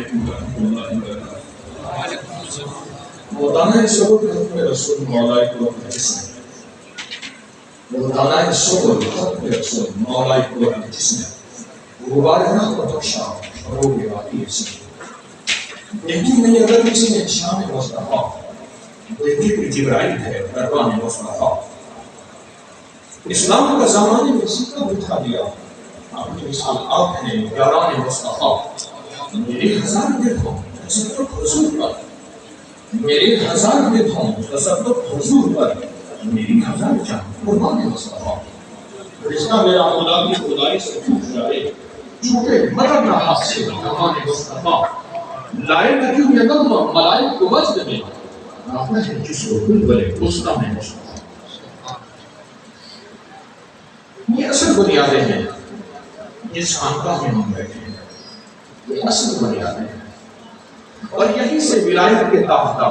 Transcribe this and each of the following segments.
علیکم ورحمۃ اللہ وبرکاتہ۔ مولانا شکر ختم رسول مولا کو جس نے مولانا شکر ختم رسول مولا کو جس نے غبار نہ کو بخشا رو کے واقعی سے لیکن میں اگر کسی نے شان مصطفیٰ دیکھی کہ جبرائیل ہے دربان مصطفیٰ اسلام کا زمانے میں سکہ بٹھا دیا آپ کے مثال آپ ہیں یاران مصطفیٰ میرے ہزار دل ہوں تصدق حضور پر میرے ہزار دل ہوں تصدق حضور پر میری ہزار جان قربان مصطفیٰ رشتہ میرا خدا کی خدائی سے ٹوٹ جائے چھوٹے مدد نہ ہاتھ سے قربان مصطفیٰ لائے نہ کیوں یہ نغمہ ملائک کو وجد میں آتا ہے جس کو بلبلے غصہ میں مصطفیٰ۔ یہ اصل بنیادیں ہیں جس خانقاہ میں ہم بیٹھے ہیں، یہ اصل بنیادیں ہیں اور یہیں سے ولایت کے تافتہ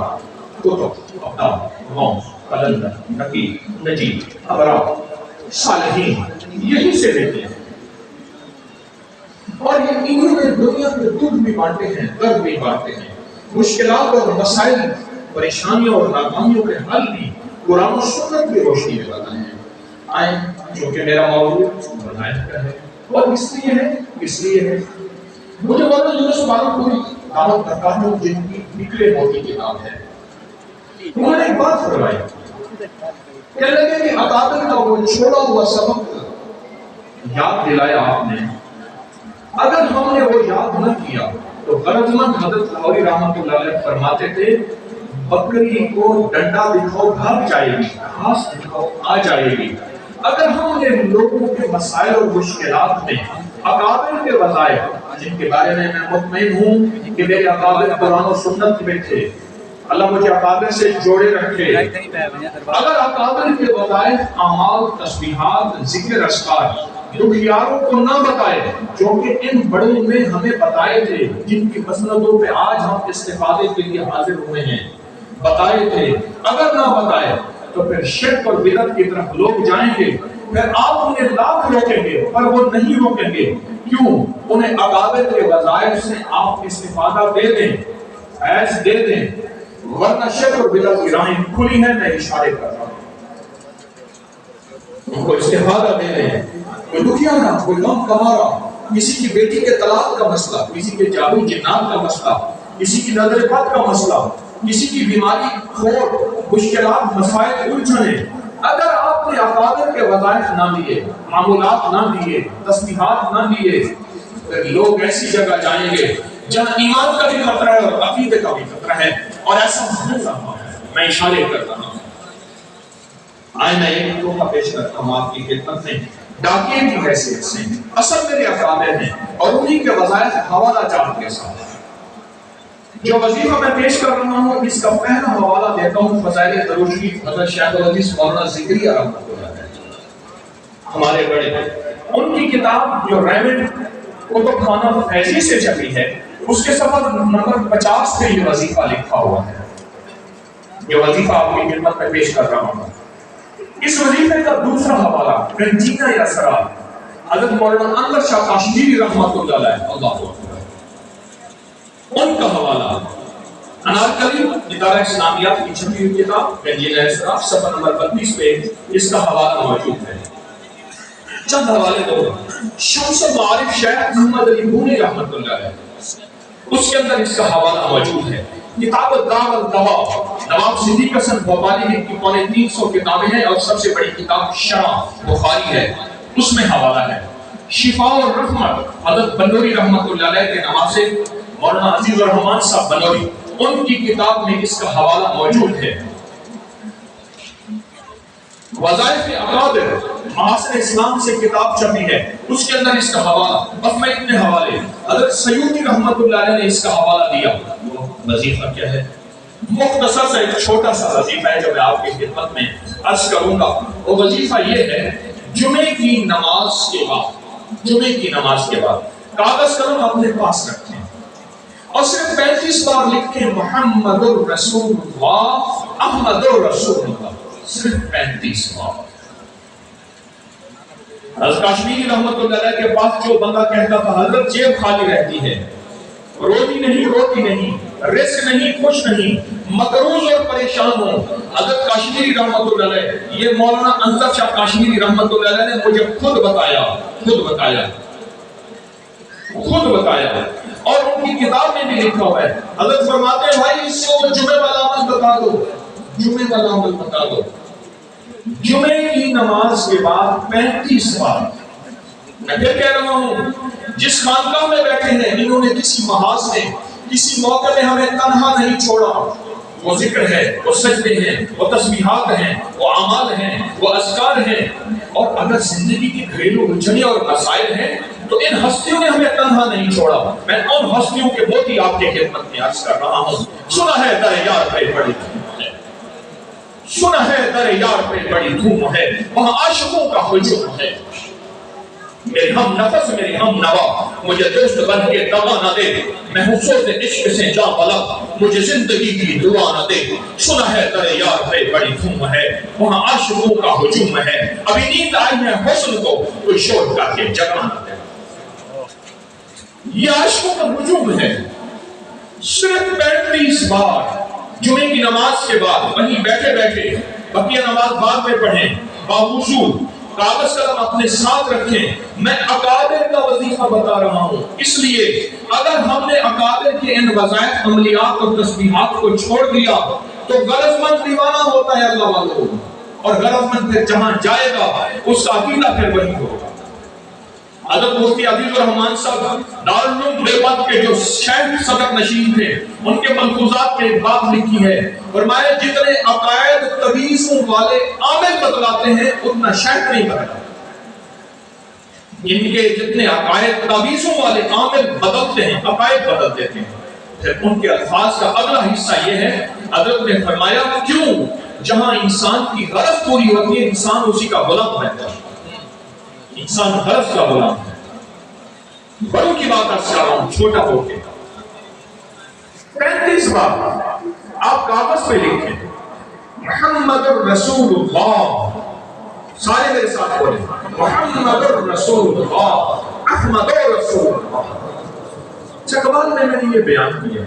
کتب افطار غوث قلندر نقیب نجیب ابرار صالحین یہیں سے لیتے ہیں اور یہ انہوں نے دنیا کے دکھ بھی بانٹے ہیں درد بھی بانٹے ہیں مشکلات اور مسائل پریشانیوں اور ناکامیوں کے حل بھی قرآن و سنت کی روشنی میں بتائے ہیں۔ آئیں چونکہ میرا موضوع ولایت کا ہے اور اس لیے ہے مجھے مولانا یونس بارک پوری دعوت کرتا ہوں جن کی نکلے موتی کتاب ہے۔ انہوں نے ایک بات فرمائی کہ لگے کہ اکابر کا وہ چھوڑا ہوا سبق یاد دلایا آپ نے، اگر ہم نے وہ یاد نہ کیا تو غرض مند حضرت لاہوری رحمۃ اللہ علیہ فرماتے تھے بکری کو ڈنڈا دکھاؤ بھاگ جائے گی، گھاس دکھاؤ آ جائے گی۔ اگر ہم نے لوگوں کے مسائل اور مشکلات میں اکابر کے وظائف جن کے بارے میں مطمئن ہوں کہ میرے اکابر قرآن و سنت میں تھے، اللہ مجھے اکابر سے جوڑے رکھے، اگر اکابر کے وظائف اعمال تسبیحات ذکر اذکار دکھیاروں کو نہ بتائے جو کہ ان بڑوں نے ہمیں بتائے تھے جن کی مسندوں پہ آج ہم استفادے کے لیے حاضر ہوئے ہیں بتائے تھے، اگر نہ بتائے تو پھر شرک اور بدعت کی طرف لوگ جائیں گے، پھر آپ انہیں لاکھ روکیں گے پر وہ نہیں روکیں گے، کیوں؟ انہیں اکابر کے وظائف سے آپ استفادہ دے دیں، ایس دے دیں، ورنہ شرک اور بدعت کی راہیں کھلی ہیں، میں اشارے کر رہا ہوں ان کو استفادہ دے دیں۔ کوئی دکھیانا، کوئی غم کمارا، کسی کی بیٹی کے طلاق کا مسئلہ، کسی کے جادو جنات کا مسئلہ، کسی کی نظر بد کا مسئلہ، کسی کی بیماری کھوٹ مشکلات مسائل الجھنے، اگر آپ نے اکابر کے وظائف نہ لیے، معمولات نہ لیے، تسبیحات نہ لیے، پھر لوگ ایسی جگہ جائیں گے جہاں ایمان کا بھی خطرہ ہے اور عقیدے کا بھی خطرہ ہے، اور ایسا ہو رہا ہے۔ میں اشارے کر رہا ہوں، آئے میں ایک تحفہ پیش کرتا ہوں آپ کی خدمت میں ڈاکیے کی حیثیت سے، اصل میرے اکابر ہیں اور انہی کے وظائف حوالہ جات کے ساتھ جو وظیفہ میں پیش کر رہا ہوں اس کا پہلا حوالہ دیتا ہوں فضائل درود شریف حضرت شیخ الحدیث مولانا ذکریہ رحمۃ اللہ علیہ ہمارے بڑے، ان کی کتاب جو ریمنڈ کتب خانہ فیضی سے چھپی ہے اس کے صفحہ نمبر 50 پہ یہ وظیفہ لکھا ہوا ہے، یہ وظیفہ آپ کی خدمت میں پیش کر رہا ہوں۔ اس وظیفے کا دوسرا حوالہ گنجینہ اسرار حضرت مولانا انور شاہ کاشمیری رحمۃ اللہ علیہ اللہ اکبر، ان کا حوالہ انارکلی ادارہ اسلامیات کی چھپی ہوئی کتاب گنجینہ اسرار صفحہ نمبر 32 پہ اس کا حوالہ موجود ہے۔ چند حوالے دو، شمس المعارف شیخ محمد علی بونی رحمۃ اللہ علیہ، اس کے اندر اس کا حوالہ موجود ہے۔ کتاب الداء والدواء نواب صدیق حسن بھوپالی کی 350 کتابیں ہیں اور سب سے بڑی کتاب شرح بخاری ہے، اس میں حوالہ ہے۔ شفاء اور رحمت حضرت بنوری رحمۃ اللہ علیہ کے نواسے مولانا عزیز الرحمان صاحب بنوری، ان کی کتاب میں اس کا حوالہ موجود ہے۔ وظائف اکابر محاسن اسلام سے کتاب چھپی ہے، اس کے اندر اس کا حوالہ، بس میں اتنے حوالے، حضرت سیوطی رحمۃ اللہ علیہ نے اس کا حوالہ دیا۔ وہ وظیفہ کیا ہے؟ مختصر سا ایک چھوٹا سا وظیفہ ہے جو میں آپ کی خدمت میں عرض کروں گا۔ وہ وظیفہ یہ ہے، جمعے کی نماز کے بعد کاغذ قلم اپنے پاس رکھیں اور صرف 35 بار لکھیں محمد الرسول اللہ احمد الرسول اللہ، صرف 35 بار۔ حضرت کاشمیری رحمۃ اللہ علیہ کے پاس جو بندہ کہتا تھا حضرت جیب خالی رہتی ہے، روتی نہیں، رزق نہیں، خوش نہیں، مقروض اور پریشان ہو. حضرت کاشمیری رحمت اللہ علیہ، یہ مولانا انصر شاہ کاشمیری رحمت اللہ علیہ نے مجھے خود بتایا اور ان کی کتاب میں بھی لکھا ہوا ہے. حضرت فرماتے ہیں بھائی اس کو جمعے والا عمل بتا دو. جمعے کی نماز کے بعد 35 بار، میں پھر کہہ رہا ہوں، جس خانقاہ میں بیٹھے ہیں انہوں نے کسی محاذ میں، کسی موقع میں ہمیں تنہا نہیں چھوڑا. وہ ذکر ہے، وہ سجدے ہیں، وہ تسبیحات ہیں، وہ اعمال ہیں، وہ اذکار ہیں. اور اگر زندگی کی گھریلو الجھنیں اور مسائل ہیں تو ان ہستیوں نے ہمیں تنہا نہیں چھوڑا. میں ان ہستیوں کے موتی آپ کے خدمت میں عرض کر رہا ہوں. سنا ہے در یار پہ بڑی دھوم ہے، سنا ہے در یار پہ بڑی دھوم ہے، وہاں عاشقوں کا ہجوم ہے. میرے ہم نفس، میرے ہم نوا، مجھے دوست بن کے دوا نہ دے. میں ہوں سوز عشق سے جا بلغ، مجھے زندگی کی دعا نہ دے. سنا ہے در یار پہ بڑی دھوم ہے، وہاں عاشقوں کا ہجوم ہے. ابھی نیند آئی ہے حسن کو، کوئی شور کر کے جگا نہ دے. یہ عاشقوں کا ہجوم ہے. صرف 35 بار جمعے کی نماز کے بعد وہیں بیٹھے بیٹھے، بقیہ نماز بعد میں پڑھیں، باوضو کاغذ قلم اپنے ساتھ رکھیں. میں اکابر کا وظیفہ بتا رہا ہوں، اس لیے اگر ہم نے اکابر کے ان وظائف، عملیات اور تسبیحات کو چھوڑ دیا تو غرض مند دیوانہ ہوتا ہے اللہ والوں، اور غرض مند پھر جہاں جائے گا اس کا عقیدہ پھر وہی ہوگا. حضرت مفتی عزیز الرحمان صاحب دارالعلوم دیوبند کے جو شیخ صدر نشین تھے، ان کے ملفوظات میں ایک بات لکھی ہے، فرمایا جتنے عقائد طویزوں والے عامل بدلاتے ہیں اتنا شیخ نہیں بدلتا. ان کے جتنے عقائد طویزوں والے عامل بدلتے ہیں، عقائد بدل دیتے ہیں. پھر ان کے الفاظ کا اگلا حصہ یہ ہے، حضرت نے فرمایا کیوں؟ جہاں انسان کی غرض پوری ہوتی ہے انسان اسی کا غلام رہتا ہے. انسان غرض کا غلام ہے. بڑوں کی بات عرض کر رہا ہوں، چھوٹا ہو کے 35 بار آپ کاغذ پہ لکھیں محمد الرسول اللہ. سارے میرے ساتھ بولیں محمد الرسول اللہ، احمد الرسول اللہ. چکوال میں نے یہ بیان کیا،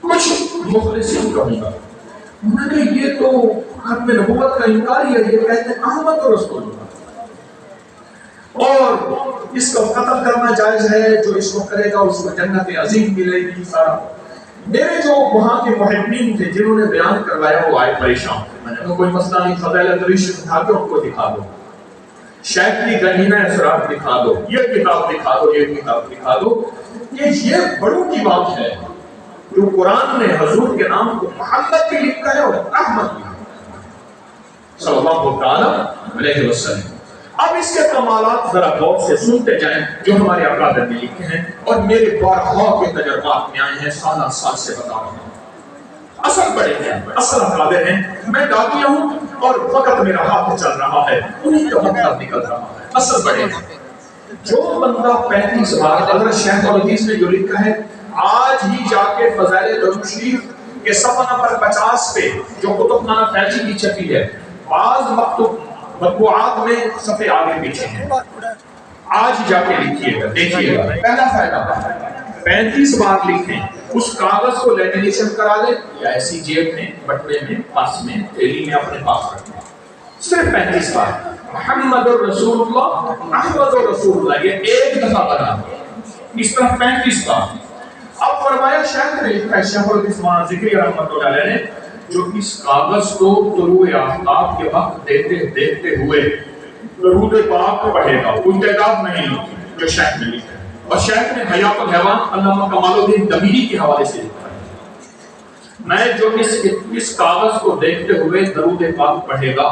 کچھ مخلصین کہوں گا، انہوں نے یہ تو ختم نبوت کا انکار ہی ہے، یہ کہتے ہیں احمد الرسول اللہ اور اس کو قتل کرنا جائز ہے، جو اس کو کرے گا اس کو جنت عظیم ملے گی. سارا میرے جو وہاں کے محبین تھے جنہوں نے بیان کروایا وہ آئے پریشان. میں نے کہا کوئی مسئلہ نہیں، فضائل ادریس اٹھا کے ان کو دکھا دو، شیخ کی گنجینہ اسرار دکھا دو، یہ کتاب دکھا دو، یہ کتاب دکھا دو. کہ یہ بڑوں کی بات ہے جو قرآن نے حضور کے نام کو محمد بھی لکھا ہے اور احمد بھی صلی اللہ تعالی علیہ وسلم. اب اس کے کمالات ذرا غور سے سنتے جائیں جو ہمارے اکابر میں لکھے ہیں اور میرے بارہا کے تجربات میں آئے ہیں، سالہ سال سے بتا رہا ہوں. اصل بڑے ہیں، اصل اکابر ہیں. میں دادیا ہوں اور وقت میرا ہاتھ چل رہا ہے، انہیں کا مطلب نکل رہا ہے. اصل بڑے ہیں. جو بندہ 35 بار حضرت شیخ الحدیث نے جو لکھا ہے، آج ہی جا کے فضائل درود شریف کے صفحہ نمبر 50 پہ جو کتب خانہ فیضی کی چھپی ہے، بعض مطبوعات میں صفحے آگے پیچھے ہیں، آج جا کے لکھیے گا، دیکھیے گا. پہلا فائدہ 35 بار لکھیں، اس کاغذ کو لیمینیشن کرا دیں یا ایسی جیب میں، بٹوے میں، پاس میں، تھیلی میں اپنے پاس رکھیں. صرف 35 بار محمد الرسول اللہ، احمد الرسول اللہ، یہ ایک دفعہ بنا اس طرح 35 بار. اب فرمایا شیخ نے لکھا ہے، شیخ الحدیث مولانا ذکری رحمۃ اللہ علیہ نے، جو اس کاغذ کو طلوع آفتاب کے وقت دیکھتے ہوئے درود پاک پڑھے گا، کوئی تعداد نہیں جو شیخ نے لکھا ہے. اور شیخ نے حیات الحیوان علامہ کمال الدین دمیری کے حوالے سے لکھا ہے، میں جو اس کاغذ کو دیکھتے ہوئے درود پاک پڑھے گا.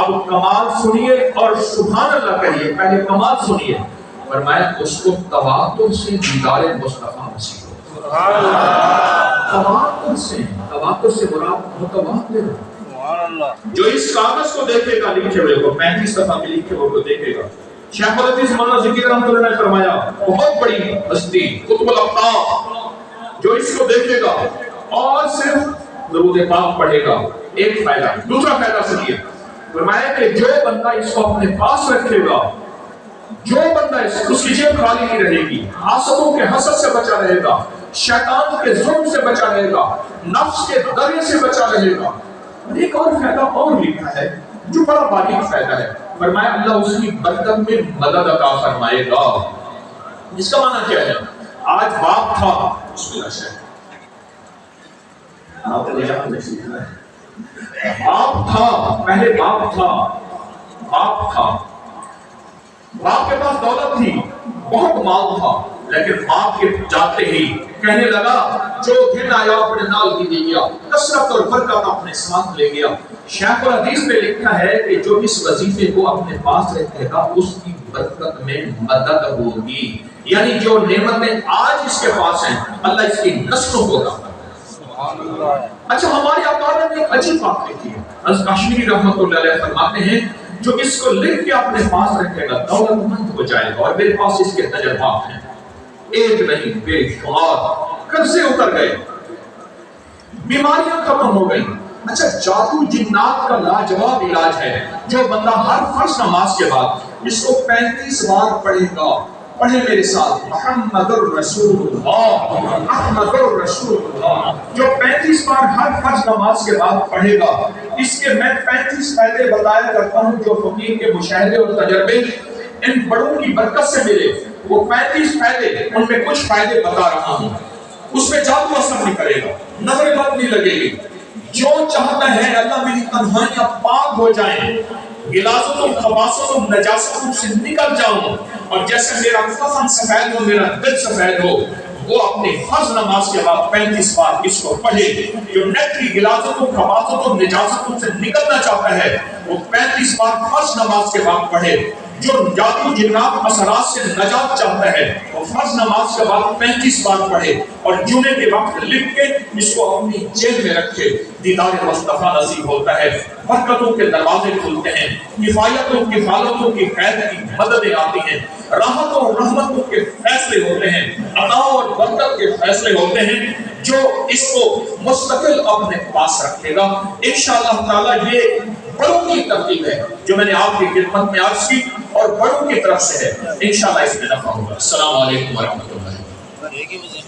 اب کمال سنیے اور سبحان اللہ کہیے. پہلے کمال سنیے، فرمایا اس کو تواتر سے دیدار مصطفیٰ نصیب ہو. سبحان اللہ. تواتر سے مراد متواتر. سبحان اللہ. جو اس کاغذ کو دیکھے گا، لکھے ہوئے کو 35 دفعہ میں لکھے ہوئے کو دیکھے گا. شیخ الحدیث مولانا ذکری رحمۃ اللہ نے فرمایا بہت بڑی ہستی قطب الاقطاب جو اس کو دیکھے گا اور صرف درود پاک پڑھے گا، ایک فائدہ. دوسرا فائدہ سنیے، فرمایا کہ جو بندہ اس کو اپنے پاس رکھے گا جو بندہ اس کی جیب خالی نہیں رہے گی، حاسدوں کے حسد سے بچا رہے گا، شیطان کے ظلم سے بچا رہے گا، نفس کے درے سے بچا رہے گا۔ اور ایک اور فائدہ اور لکھا ہے جو بڑا باریک فائدہ ہے، فرمایا اللہ اس کی برکت میں مدد عطا فرمائے گا۔ اس کا معنی کیا ہے؟ آج باپ تھا، بسم اللہ شاید باپ تھا، پہلے باپ تھا، باپ کے پاس دولت تھی، بہت مال تھا، لیکن باپ کے جاتے ہی کہنے لگا جو دن آیا اپنے نال کی دے گیا، کثرت اور برکت اپنے ساتھ لے گیا۔ شیخ الحدیث میں لکھا ہے کہ جو اس وظیفے کو اپنے پاس رکھے گا اس کی برکت میں مدد ہوگی، یعنی جو نعمتیں آج اس کے پاس ہیں اللہ اس کی نسلوں کو عطا کرے۔ اچھا ہمارے آقا نے ایک عجیب بات لکھی ہے، حضرت کشمیری رحمۃ اللہ علیہ فرماتے ہیں جو اس کو لکھ کے اپنے پاس رکھے گا دولت مند ہو جائے گا۔ اور میرے پاس اس کے تجربات ہیں، ایک نہیں بے شمار، قرضے اتر گئے، بیماریاں ختم ہو گئی۔ اچھا جادو جنات کا لاجواب علاج ہے جو بندہ ہر فرض نماز کے بعد اس کو 35 بار پڑھے گا۔ پڑھے میرے ساتھ، محمد الرسول اللہ، احمد الرسول اللہ، جو 35 بار ہر فرض نماز کے بعد پڑھے گا، اس کے میں 35 فائدے بتایا کرتا ہوں جو فقیر کے مشاہدے اور تجربے ان بڑوں کی برکت سے ملے۔ وہ 35 فائدے، ان میں کچھ فائدے بتا رہا ہوں، اس میں جادو اثر نہیں کرے گا، نظر بد نہیں لگے گی۔ جو چاہتا ہے اللہ میری تنہائیاں پاک ہو جائیں، غلاظتوں خباثتوں نجاستوں سے نکل جاؤں، اور جیسے میرا کفن سفید ہو میرا دل سفید ہو، وہ اپنی فرض نماز کے بعد 35 بار اس کو پڑھے۔ جو نیٹری غلاظتوں خباثتوں نجاستوں سے نکلنا چاہتا ہے وہ 35 بار فرض نماز کے بعد پڑھے۔ جو جادو جنات اثرات سے نجات چاہتا ہے وہ فرض نماز کے بعد 35 بار پڑھے، اور جمعے کے وقت لکھ کے اس کو اپنی جیب میں رکھے۔ دیدار مصطفیٰ نصیب ہوتا ہے، برکتوں کے دروازے کھلتے ہیں، کفایتوں کفالتوں کی خیر کی مددیں آتی ہیں، راحتوں اور رحمتوں کے فیصلے ہوتے ہیں، عطا اور برکت کے فیصلے ہوتے ہیں۔ جو اس کو مستقل اپنے پاس رکھے گا انشاءاللہ تعالی، یہ بڑوں کی ترتیب ہے جو میں نے آپ کی خدمت میں عرض کی اور بڑوں کی طرف سے ہے، انشاءاللہ اس میں نفع ہوگا۔ السلام علیکم ورحمۃ اللہ۔